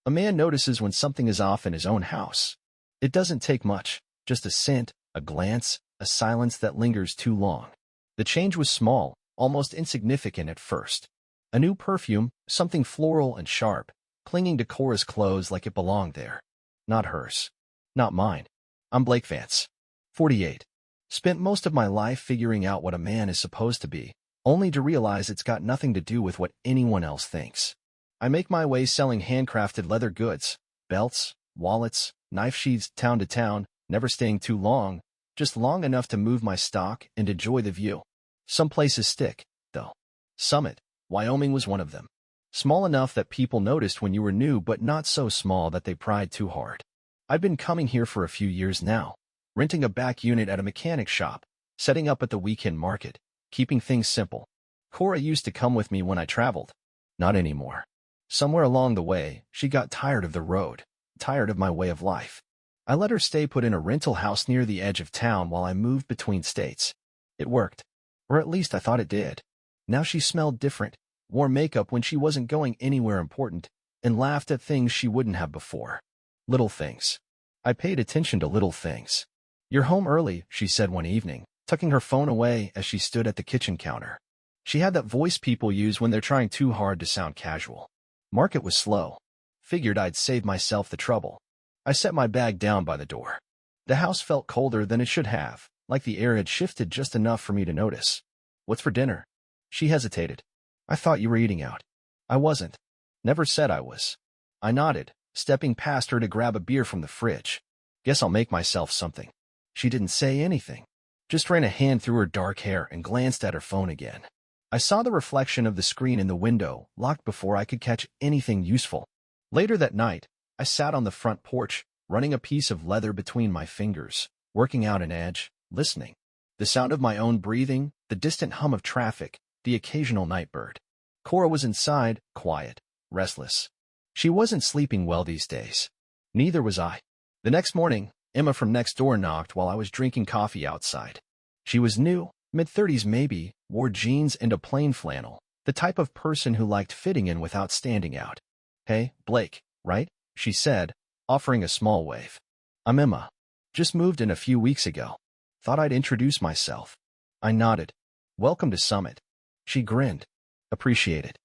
A man notices when something is off in his own house. It doesn't take much, just a scent, a glance, a silence that lingers too long. The change was small, almost insignificant at first. A new perfume, something floral and sharp, clinging to Cora's clothes like it belonged there. Not hers. Not mine. I'm Blake Vance. 48. Spent most of my life figuring out what a man is supposed to be, only to realize it's got nothing to do with what anyone else thinks. I make my way selling handcrafted leather goods, belts, wallets, knife sheaths town to town, never staying too long, just long enough to move my stock and enjoy the view. Some places stick, though. Summit, Wyoming was one of them. Small enough that people noticed when you were new, but not so small that they pried too hard. I'd been coming here for a few years now, renting a back unit at a mechanic shop, setting up at the weekend market, keeping things simple. Cora used to come with me when I traveled. Not anymore. Somewhere along the way, she got tired of the road, tired of my way of life. I let her stay put in a rental house near the edge of town while I moved between states. It worked. Or at least I thought it did. Now she smelled different, wore makeup when she wasn't going anywhere important, and laughed at things she wouldn't have before. Little things. I paid attention to little things. "You're home early," she said one evening, tucking her phone away as she stood at the kitchen counter. She had that voice people use when they're trying too hard to sound casual. Market was slow. Figured I'd save myself the trouble. I set my bag down by the door. The house felt colder than it should have, like the air had shifted just enough for me to notice. "What's for dinner?" She hesitated. "I thought you were eating out." "I wasn't. Never said I was." I nodded, stepping past her to grab a beer from the fridge. "Guess I'll make myself something." She didn't say anything, just ran a hand through her dark hair and glanced at her phone again. I saw the reflection of the screen in the window, locked before I could catch anything useful. Later that night, I sat on the front porch, running a piece of leather between my fingers, working out an edge, listening. The sound of my own breathing, the distant hum of traffic, the occasional night bird. Cora was inside, quiet, restless. She wasn't sleeping well these days. Neither was I. The next morning, Emma from next door knocked while I was drinking coffee outside. She was new, mid-30s maybe, wore jeans and a plain flannel, the type of person who liked fitting in without standing out. "Hey, Blake, right?" she said, offering a small wave. "I'm Emma. Just moved in a few weeks ago. Thought I'd introduce myself." I nodded. "Welcome to Summit." She grinned. "Appreciate it.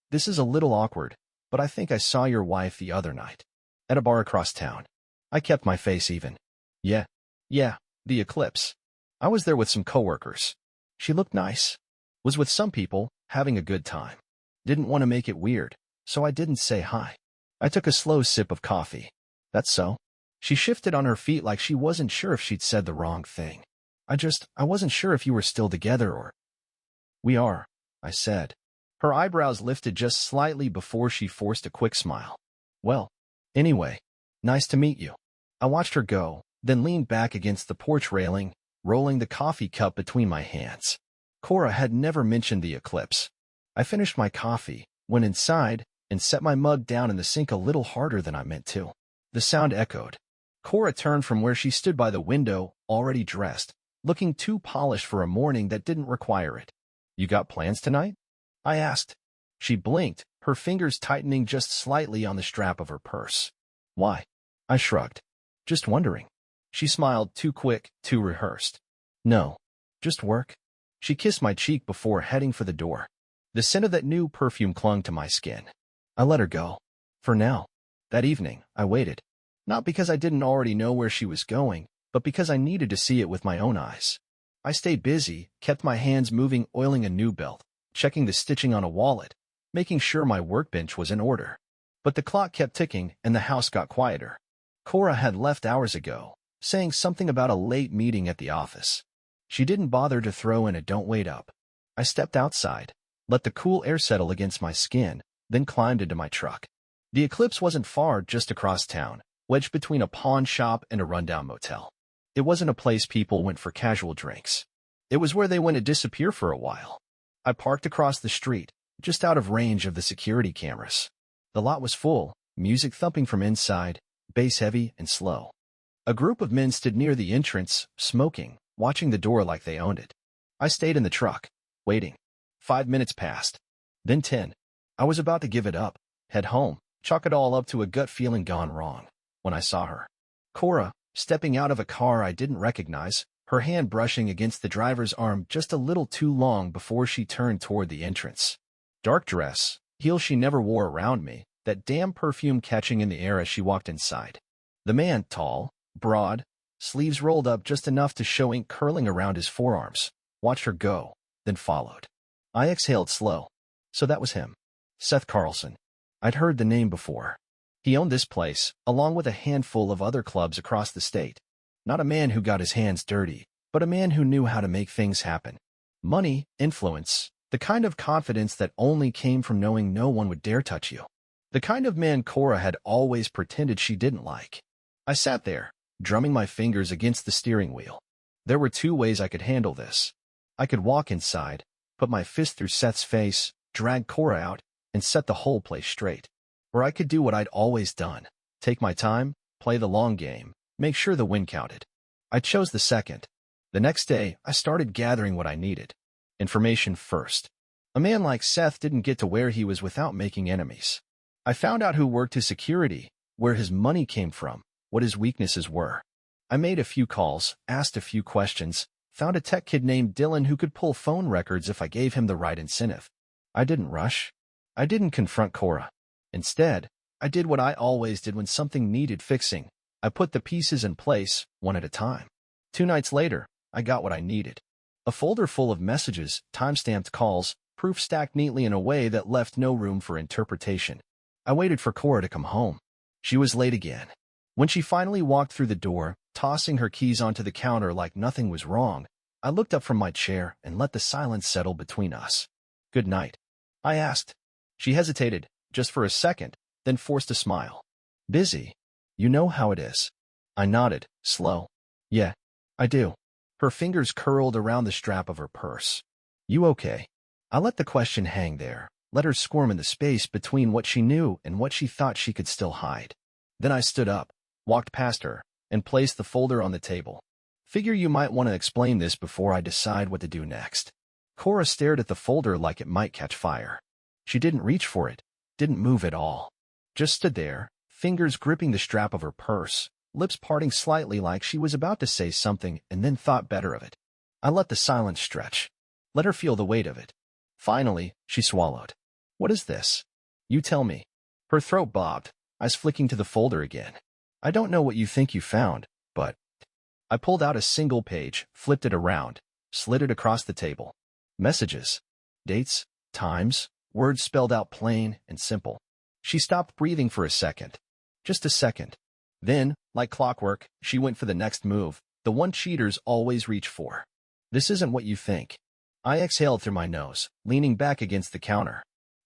This is a little awkward, but I think I saw your wife the other night. At a bar across town." I kept my face even. Yeah, the Eclipse. I was there with some coworkers. She looked nice. Was with some people, having a good time. Didn't want to make it weird, so I didn't say hi. I took a slow sip of coffee. "That's so?" She shifted on her feet like she wasn't sure if she'd said the wrong thing. I wasn't sure if you were still together or—" "We are," I said. Her eyebrows lifted just slightly before she forced a quick smile. "Well, anyway, nice to meet you." I watched her go, then leaned back against the porch railing, rolling the coffee cup between my hands. Cora had never mentioned the Eclipse. I finished my coffee, went inside, and set my mug down in the sink a little harder than I meant to. The sound echoed. Cora turned from where she stood by the window, already dressed, looking too polished for a morning that didn't require it. "You got plans tonight?" I asked. She blinked, her fingers tightening just slightly on the strap of her purse. "Why?" I shrugged. "Just wondering." She smiled, too quick, too rehearsed. "No, just work." She kissed my cheek before heading for the door. The scent of that new perfume clung to my skin. I let her go. For now. That evening, I waited. Not because I didn't already know where she was going, but because I needed to see it with my own eyes. I stayed busy, kept my hands moving, oiling a new belt, checking the stitching on a wallet, making sure my workbench was in order. But the clock kept ticking and the house got quieter. Cora had left hours ago, saying something about a late meeting at the office. She didn't bother to throw in a "don't wait up." I stepped outside, let the cool air settle against my skin, then climbed into my truck. The Eclipse wasn't far, just across town, wedged between a pawn shop and a rundown motel. It wasn't a place people went for casual drinks. It was where they went to disappear for a while. I parked across the street, just out of range of the security cameras. The lot was full, music thumping from inside, bass heavy and slow. A group of men stood near the entrance, smoking, watching the door like they owned it. I stayed in the truck, waiting. 5 minutes passed. Then 10. I was about to give it up, head home, Chalk it all up to a gut feeling gone wrong. When I saw her, Cora, stepping out of a car I didn't recognize, her hand brushing against the driver's arm just a little too long before she turned toward the entrance. Dark dress, heels she never wore around me, that damn perfume catching in the air as she walked inside. The man, tall, broad, sleeves rolled up just enough to show ink curling around his forearms, watched her go, then followed. I exhaled slow. So that was him. Seth Carlson. I'd heard the name before. He owned this place, along with a handful of other clubs across the state. Not a man who got his hands dirty, but a man who knew how to make things happen. Money, influence, the kind of confidence that only came from knowing no one would dare touch you. The kind of man Cora had always pretended she didn't like. I sat there, drumming my fingers against the steering wheel. There were two ways I could handle this. I could walk inside, put my fist through Seth's face, drag Cora out, and set the whole place straight. Or I could do what I'd always done. Take my time, play the long game, make sure the win counted. I chose the second. The next day, I started gathering what I needed. Information first. A man like Seth didn't get to where he was without making enemies. I found out who worked his security, where his money came from, what his weaknesses were. I made a few calls, asked a few questions, found a tech kid named Dylan who could pull phone records if I gave him the right incentive. I didn't rush. I didn't confront Cora. Instead, I did what I always did when something needed fixing. I put the pieces in place, one at a time. 2 nights later, I got what I needed. A folder full of messages, time-stamped calls, proof stacked neatly in a way that left no room for interpretation. I waited for Cora to come home. She was late again. When she finally walked through the door, tossing her keys onto the counter like nothing was wrong, I looked up from my chair and let the silence settle between us. "Good night," I asked. She hesitated, just for a second, then forced a smile. "Busy. You know how it is." I nodded, slow. "Yeah, I do." Her fingers curled around the strap of her purse. "You okay?" I let the question hang there, let her squirm in the space between what she knew and what she thought she could still hide. Then I stood up, walked past her, and placed the folder on the table. "Figure you might want to explain this before I decide what to do next." Cora stared at the folder like it might catch fire. She didn't reach for it, didn't move at all. Just stood there, fingers gripping the strap of her purse, lips parting slightly like she was about to say something and then thought better of it. I let the silence stretch. Let her feel the weight of it. Finally, she swallowed. "What is this?" "You tell me." Her throat bobbed, eyes flicking to the folder again. "I don't know what you think you found, but..." I pulled out a single page, flipped it around, slid it across the table. Messages. Dates, times, words spelled out plain and simple. She stopped breathing for a second. Just a second. Then, like clockwork, she went for the next move, the one cheaters always reach for. "This isn't what you think." I exhaled through my nose, leaning back against the counter.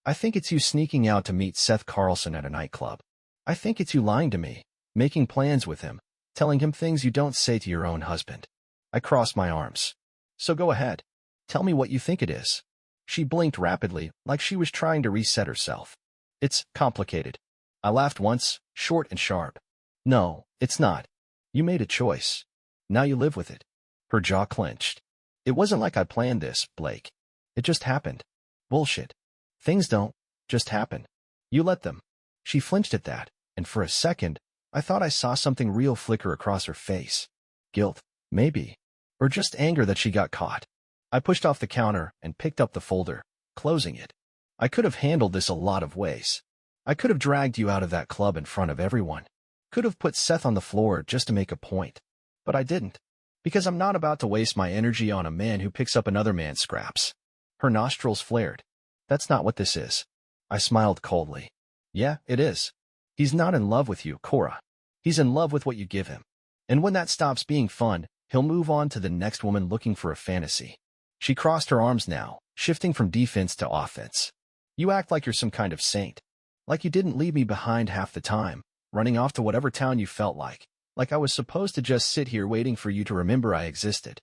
"I think it's you sneaking out to meet Seth Carlson at a nightclub. I think it's you lying to me, making plans with him, telling him things you don't say to your own husband." I crossed my arms. "So go ahead. Tell me what you think it is." She blinked rapidly, like she was trying to reset herself. "It's complicated." I laughed once, short and sharp. "No, it's not. You made a choice. Now you live with it." Her jaw clenched. "It wasn't like I planned this, Blake. It just happened." "Bullshit. Things don't just happen. You let them." She flinched at that, and for a second, I thought I saw something real flicker across her face. Guilt, maybe. Or just anger that she got caught. I pushed off the counter and picked up the folder, closing it. "I could have handled this a lot of ways. I could have dragged you out of that club in front of everyone. Could have put Seth on the floor just to make a point. But I didn't. Because I'm not about to waste my energy on a man who picks up another man's scraps." Her nostrils flared. "That's not what this is." I smiled coldly. "Yeah, it is. He's not in love with you, Cora. He's in love with what you give him. And when that stops being fun, he'll move on to the next woman looking for a fantasy." She crossed her arms now, shifting from defense to offense. "You act like you're some kind of saint. Like you didn't leave me behind half the time, running off to whatever town you felt like I was supposed to just sit here waiting for you to remember I existed."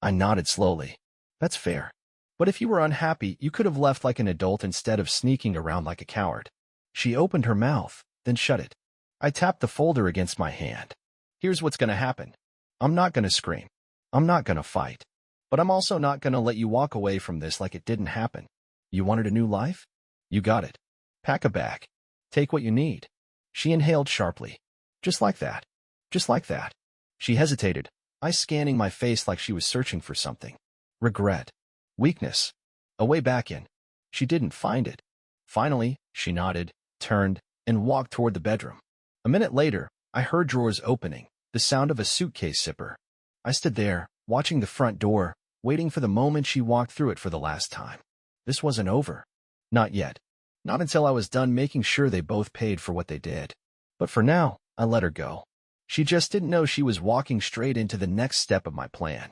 I nodded slowly. "That's fair. But if you were unhappy, you could have left like an adult instead of sneaking around like a coward." She opened her mouth, then shut it. I tapped the folder against my hand. "Here's what's going to happen. I'm not going to scream. I'm not going to fight. But I'm also not going to let you walk away from this like it didn't happen. You wanted a new life? You got it. Pack a bag. Take what you need. She inhaled sharply. Just like that. Just like that. She hesitated, eyes scanning my face like she was searching for something. Regret. Weakness. A way back in. She didn't find it. Finally, she nodded, turned, and walked toward the bedroom. A minute later, I heard drawers opening, the sound of a suitcase zipper. I stood there, watching the front door, waiting for the moment she walked through it for the last time. This wasn't over. Not yet. Not until I was done making sure they both paid for what they did. But for now, I let her go. She just didn't know she was walking straight into the next step of my plan.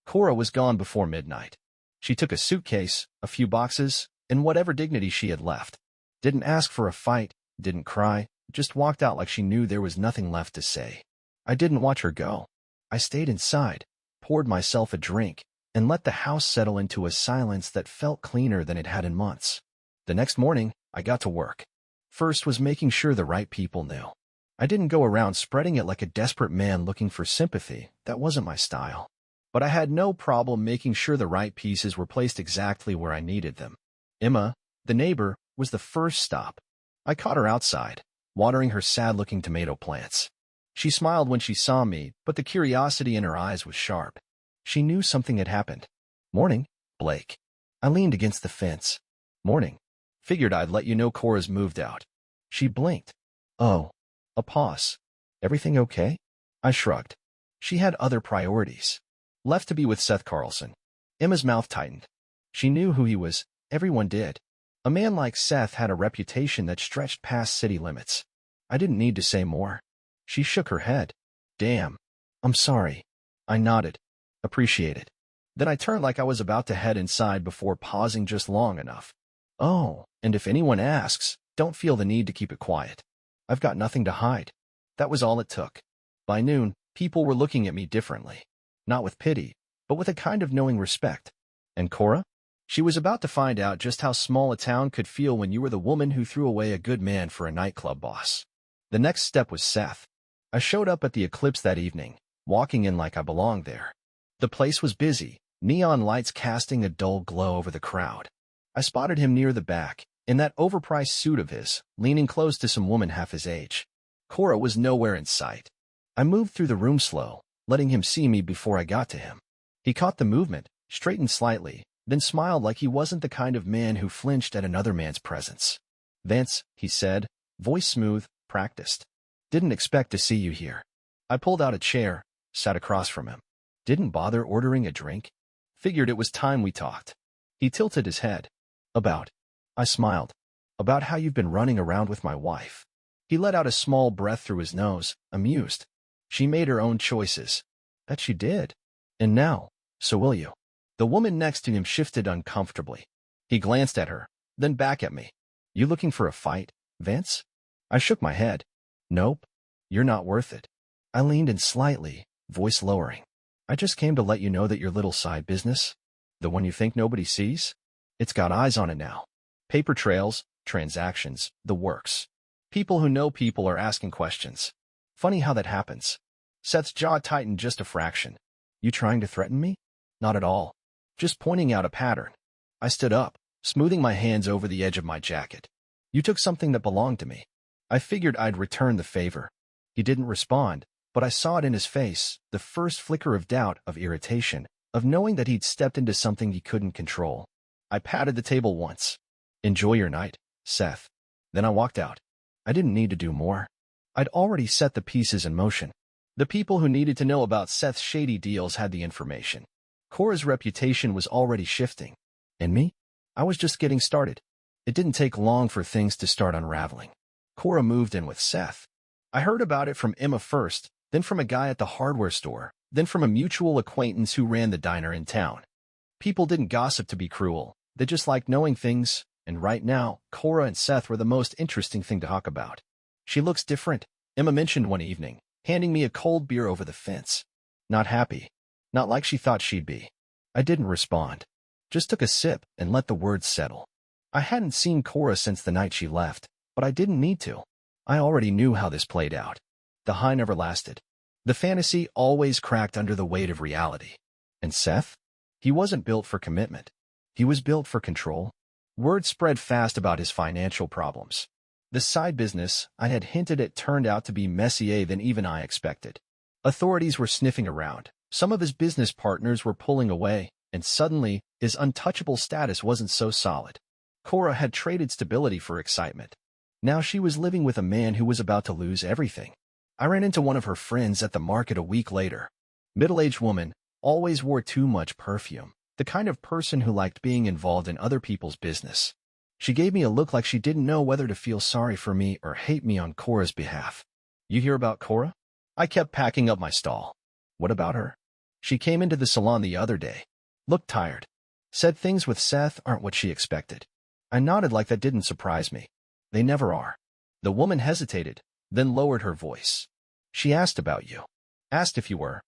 Cora was gone before midnight. She took a suitcase, a few boxes, and whatever dignity she had left. Didn't ask for a fight, didn't cry, just walked out like she knew there was nothing left to say. I didn't watch her go. I stayed inside, poured myself a drink, and let the house settle into a silence that felt cleaner than it had in months. The next morning, I got to work. First was making sure the right people knew. I didn't go around spreading it like a desperate man looking for sympathy. That wasn't my style. But I had no problem making sure the right pieces were placed exactly where I needed them. Emma, the neighbor, was the first stop. I caught her outside, watering her sad-looking tomato plants. She smiled when she saw me, but the curiosity in her eyes was sharp. She knew something had happened. Morning, Blake. I leaned against the fence. Morning. Figured I'd let you know Cora's moved out. She blinked. Oh. A pause. Everything okay? I shrugged. She had other priorities. Left to be with Seth Carlson. Emma's mouth tightened. She knew who he was. Everyone did. A man like Seth had a reputation that stretched past city limits. I didn't need to say more. She shook her head. Damn. I'm sorry. I nodded. Appreciate it. Then I turned like I was about to head inside before pausing just long enough. Oh, and if anyone asks, don't feel the need to keep it quiet. I've got nothing to hide. That was all it took. By noon, people were looking at me differently. Not with pity, but with a kind of knowing respect. And Cora? She was about to find out just how small a town could feel when you were the woman who threw away a good man for a nightclub boss. The next step was Seth. I showed up at the Eclipse that evening, walking in like I belonged there. The place was busy, neon lights casting a dull glow over the crowd. I spotted him near the back, in that overpriced suit of his, leaning close to some woman half his age. Cora was nowhere in sight. I moved through the room slow, letting him see me before I got to him. He caught the movement, straightened slightly, then smiled like he wasn't the kind of man who flinched at another man's presence. Vance, he said, voice smooth, practiced. Didn't expect to see you here. I pulled out a chair, sat across from him. Didn't bother ordering a drink. Figured it was time we talked. He tilted his head. About. I smiled. About how you've been running around with my wife. He let out a small breath through his nose, amused. She made her own choices. That she did. And now, so will you. The woman next to him shifted uncomfortably. He glanced at her, then back at me. You looking for a fight, Vance? I shook my head. Nope. You're not worth it. I leaned in slightly, voice lowering. I just came to let you know that your little side business, the one you think nobody sees, it's got eyes on it now. Paper trails, transactions, the works. People who know people are asking questions. Funny how that happens. Seth's jaw tightened just a fraction. You trying to threaten me? Not at all. Just pointing out a pattern. I stood up, smoothing my hands over the edge of my jacket. You took something that belonged to me. I figured I'd return the favor. He didn't respond, but I saw it in his face, the first flicker of doubt, of irritation, of knowing that he'd stepped into something he couldn't control. I patted the table once. Enjoy your night, Seth. Then I walked out. I didn't need to do more. I'd already set the pieces in motion. The people who needed to know about Seth's shady deals had the information. Cora's reputation was already shifting. And me? I was just getting started. It didn't take long for things to start unraveling. Cora moved in with Seth. I heard about it from Emma first, then from a guy at the hardware store, then from a mutual acquaintance who ran the diner in town. People didn't gossip to be cruel. They just liked knowing things, and right now, Cora and Seth were the most interesting thing to talk about. She looks different, Emma mentioned one evening, handing me a cold beer over the fence. Not happy. Not like she thought she'd be. I didn't respond. Just took a sip and let the words settle. I hadn't seen Cora since the night she left, but I didn't need to. I already knew how this played out. The high never lasted. The fantasy always cracked under the weight of reality. And Seth? He wasn't built for commitment. He was built for control. Word spread fast about his financial problems. The side business I had hinted at turned out to be messier than even I expected. Authorities were sniffing around. Some of his business partners were pulling away, and suddenly, his untouchable status wasn't so solid. Cora had traded stability for excitement. Now she was living with a man who was about to lose everything. I ran into one of her friends at the market a week later. Middle-aged woman, always wore too much perfume, the kind of person who liked being involved in other people's business. She gave me a look like she didn't know whether to feel sorry for me or hate me on Cora's behalf. You hear about Cora? I kept packing up my stall. What about her? She came into the salon the other day. Looked tired. Said things with Seth aren't what she expected. I nodded like that didn't surprise me. They never are. The woman hesitated, then lowered her voice. She asked about you. Asked if you were,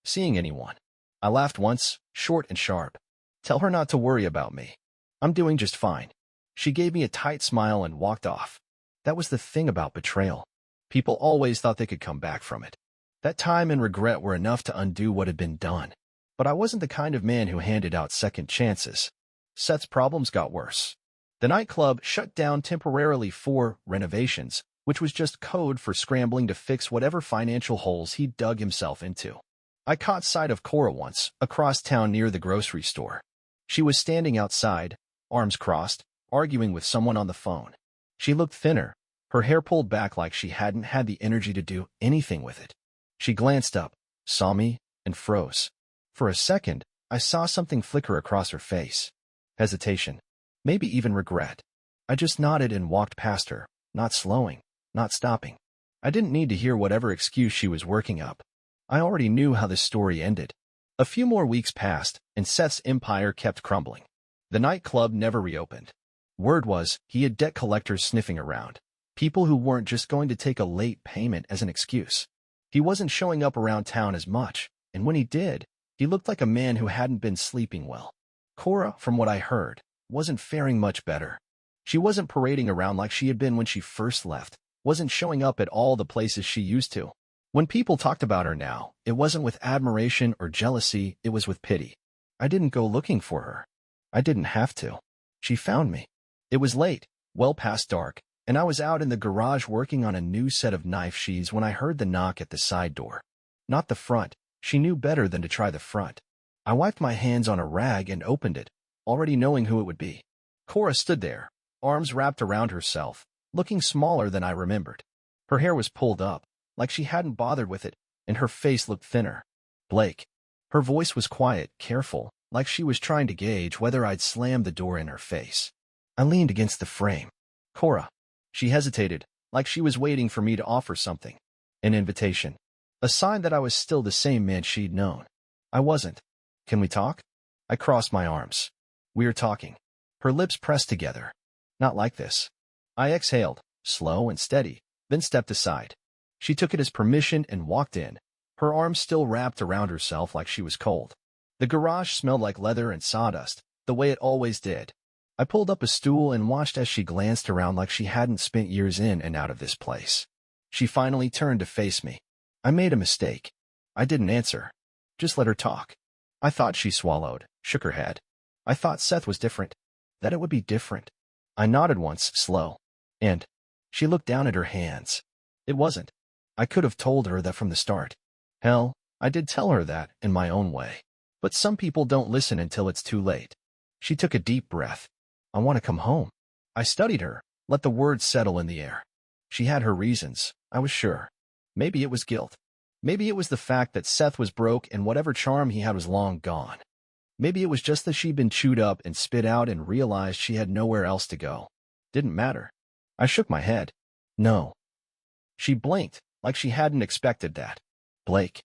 seeing anyone. I laughed once, short and sharp. Tell her not to worry about me. I'm doing just fine. She gave me a tight smile and walked off. That was the thing about betrayal. People always thought they could come back from it. That time and regret were enough to undo what had been done. But I wasn't the kind of man who handed out second chances. Seth's problems got worse. The nightclub shut down temporarily for renovations, which was just code for scrambling to fix whatever financial holes he'd dug himself into. I caught sight of Cora once, across town near the grocery store. She was standing outside, arms crossed, arguing with someone on the phone. She looked thinner, her hair pulled back like she hadn't had the energy to do anything with it. She glanced up, saw me, and froze. For a second, I saw something flicker across her face. Hesitation. Maybe even regret. I just nodded and walked past her, not slowing, not stopping. I didn't need to hear whatever excuse she was working up. I already knew how the story ended. A few more weeks passed, and Seth's empire kept crumbling. The nightclub never reopened. Word was, he had debt collectors sniffing around. People who weren't just going to take a late payment as an excuse. He wasn't showing up around town as much, and when he did, he looked like a man who hadn't been sleeping well. Cora, from what I heard, wasn't faring much better. She wasn't parading around like she had been when she first left, wasn't showing up at all the places she used to. When people talked about her now, it wasn't with admiration or jealousy, it was with pity. I didn't go looking for her. I didn't have to. She found me. It was late, well past dark, and I was out in the garage working on a new set of knife sheaths when I heard the knock at the side door. Not the front. She knew better than to try the front. I wiped my hands on a rag and opened it, already knowing who it would be. Cora stood there, arms wrapped around herself, looking smaller than I remembered. Her hair was pulled up, like she hadn't bothered with it, and her face looked thinner. Blake. Her voice was quiet, careful, like she was trying to gauge whether I'd slammed the door in her face. I leaned against the frame. Cora. She hesitated, like she was waiting for me to offer something. An invitation. A sign that I was still the same man she'd known. I wasn't. Can we talk? I crossed my arms. We're talking. Her lips pressed together. Not like this. I exhaled, slow and steady, then stepped aside. She took it as permission and walked in, her arms still wrapped around herself like she was cold. The garage smelled like leather and sawdust, the way it always did. I pulled up a stool and watched as she glanced around like she hadn't spent years in and out of this place. She finally turned to face me. I made a mistake. I didn't answer. Just let her talk. I thought she swallowed, shook her head. I thought Seth was different. That it would be different. I nodded once, slow. And she looked down at her hands. It wasn't. I could have told her that from the start. Hell, I did tell her that in my own way. But some people don't listen until it's too late. She took a deep breath. I want to come home. I studied her, let the words settle in the air. She had her reasons, I was sure. Maybe it was guilt. Maybe it was the fact that Seth was broke and whatever charm he had was long gone. Maybe it was just that she'd been chewed up and spit out and realized she had nowhere else to go. Didn't matter. I shook my head. No. She blinked, like she hadn't expected that. Blake.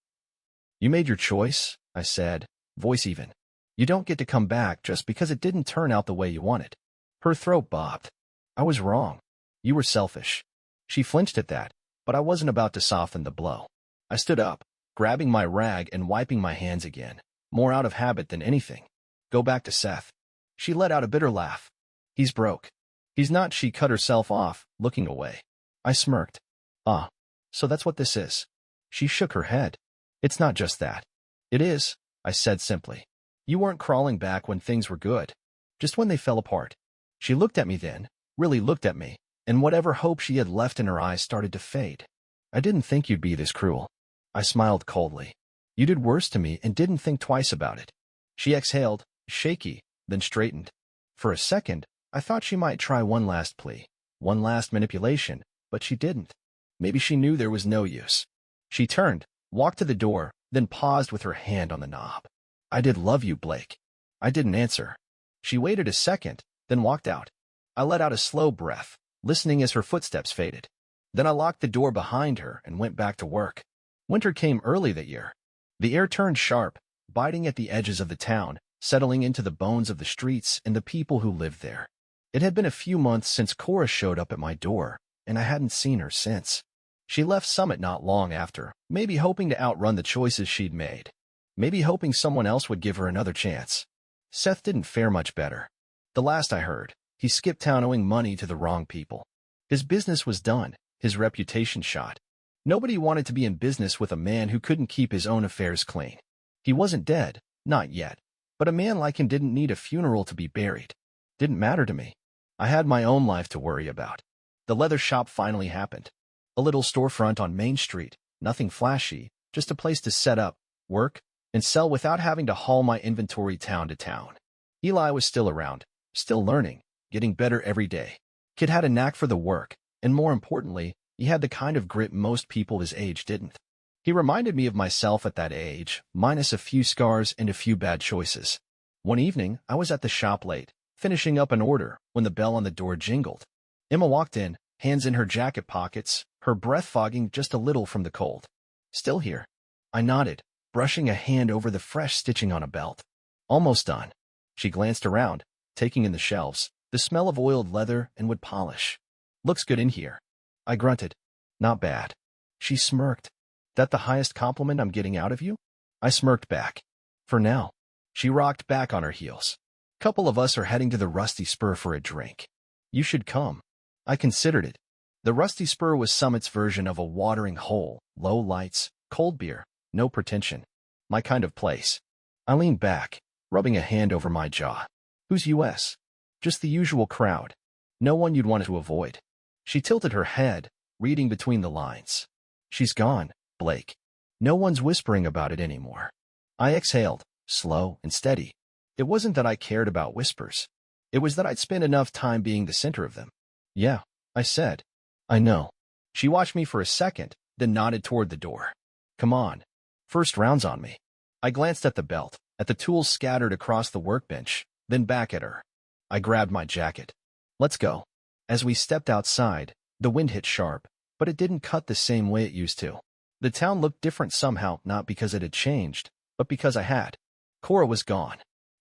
You made your choice, I said, voice even. You don't get to come back just because it didn't turn out the way you wanted. Her throat bobbed. I was wrong. You were selfish. She flinched at that, but I wasn't about to soften the blow. I stood up, grabbing my rag and wiping my hands again, more out of habit than anything. Go back to Seth. She let out a bitter laugh. He's broke. He's not. She cut herself off, looking away. I smirked. Ah, so that's what this is. She shook her head. It's not just that. It is, I said simply. You weren't crawling back when things were good. Just when they fell apart. She looked at me then, really looked at me. and whatever hope she had left in her eyes started to fade. I didn't think you'd be this cruel. I smiled coldly. You did worse to me and didn't think twice about it. She exhaled, shaky, then straightened. For a second, I thought she might try one last plea, one last manipulation, but she didn't. Maybe she knew there was no use. She turned, walked to the door, then paused with her hand on the knob. I did love you, Blake. I didn't answer. She waited a second, then walked out. I let out a slow breath, listening as her footsteps faded. Then I locked the door behind her and went back to work. Winter came early that year. The air turned sharp, biting at the edges of the town, settling into the bones of the streets and the people who lived there. It had been a few months since Cora showed up at my door, and I hadn't seen her since. She left Summit not long after, maybe hoping to outrun the choices she'd made. Maybe hoping someone else would give her another chance. Seth didn't fare much better. The last I heard, he skipped town owing money to the wrong people. His business was done, his reputation shot. Nobody wanted to be in business with a man who couldn't keep his own affairs clean. He wasn't dead, not yet, but a man like him didn't need a funeral to be buried. Didn't matter to me. I had my own life to worry about. The leather shop finally happened. A little storefront on Main Street, nothing flashy, just a place to set up, work, and sell without having to haul my inventory town to town. Eli was still around, still learning, getting better every day. Kid had a knack for the work, and more importantly, he had the kind of grit most people his age didn't. He reminded me of myself at that age, minus a few scars and a few bad choices. One evening, I was at the shop late, finishing up an order, when the bell on the door jingled. Emma walked in, hands in her jacket pockets, her breath fogging just a little from the cold. Still here? I nodded, brushing a hand over the fresh stitching on a belt. Almost done. She glanced around, taking in the shelves, the smell of oiled leather and wood polish. Looks good in here. I grunted. Not bad. She smirked. That the highest compliment I'm getting out of you? I smirked back. For now. She rocked back on her heels. Couple of us are heading to the Rusty Spur for a drink. You should come. I considered it. The Rusty Spur was Summit's version of a watering hole, low lights, cold beer, no pretension. My kind of place. I leaned back, rubbing a hand over my jaw. Who's U.S.? Just the usual crowd. No one you'd want to avoid. She tilted her head, reading between the lines. She's gone, Blake. No one's whispering about it anymore. I exhaled, slow and steady. It wasn't that I cared about whispers. It was that I'd spent enough time being the center of them. Yeah, I said. I know. She watched me for a second, then nodded toward the door. Come on. First round's on me. I glanced at the belt, at the tools scattered across the workbench, then back at her. I grabbed my jacket. Let's go. As we stepped outside, the wind hit sharp, but it didn't cut the same way it used to. The town looked different somehow, not because it had changed, but because I had. Cora was gone.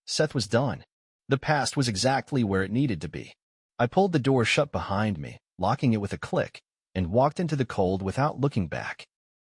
Seth was done. The past was exactly where it needed to be. I pulled the door shut behind me, locking it with a click, and walked into the cold without looking back.